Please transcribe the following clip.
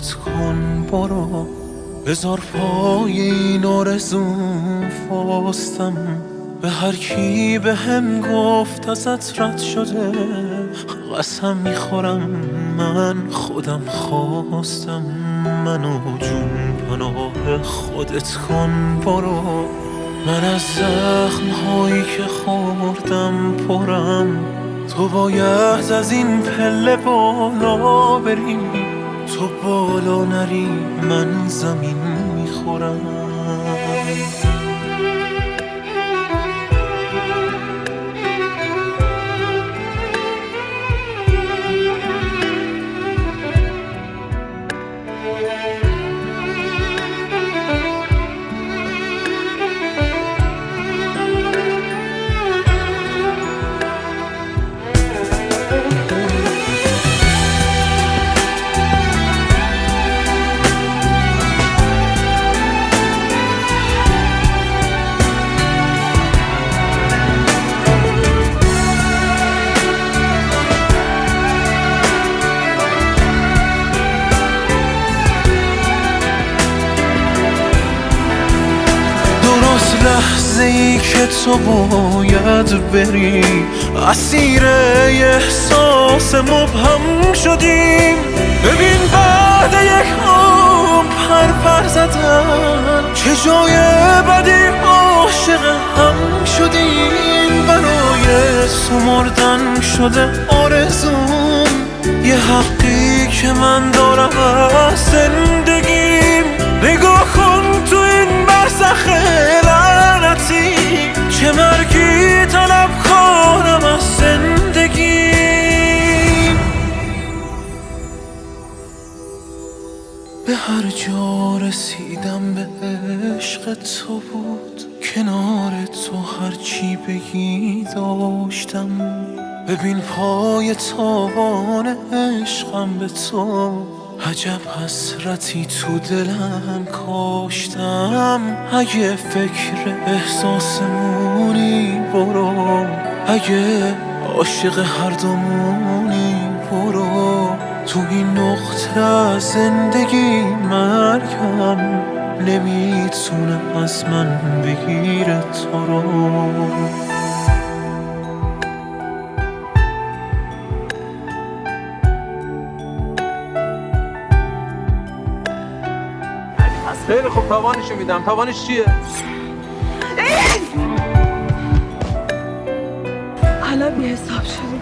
خودت کن برو، بذار پای این آرزوم فاستم. به هر کی به هم گفت ازت رد شده، قسم میخورم من خودم خواستم. منو جون پناه خودت کن برو، من از زخم‌هایی که خوردم پرم. تو باید از این پله بالا بری، تو بالا نری من زمین میخورم. لحظه ای که تو باید بری، اسیر احساس مبهم شدیم. ببین بعد یک عمر پر زدن، چه جای بدی عاشق هم شدیم. برای سمردن شده آرزوم، یه حقی که من دارم از زندگیم. نگاه کن تو این برزخ لعنتی، چه مرگی طلب کنم از زندگی. به هر جا رسیدم به عشق تو بود، کنار تو هرچی بگی داشتم. ببین پای تابان عشقم به تو، عجب حسرتی تو دلم کاشتم. اگه فکر احساسمونی برو، اگه عاشق هر دومونی برو. تو این نقطه از زندگی مرگم نمیتونه از من بگیره تو رو. خیلی خوب، تاوانشو میدم. تاوانش چیه؟ الان بی حساب شدیم.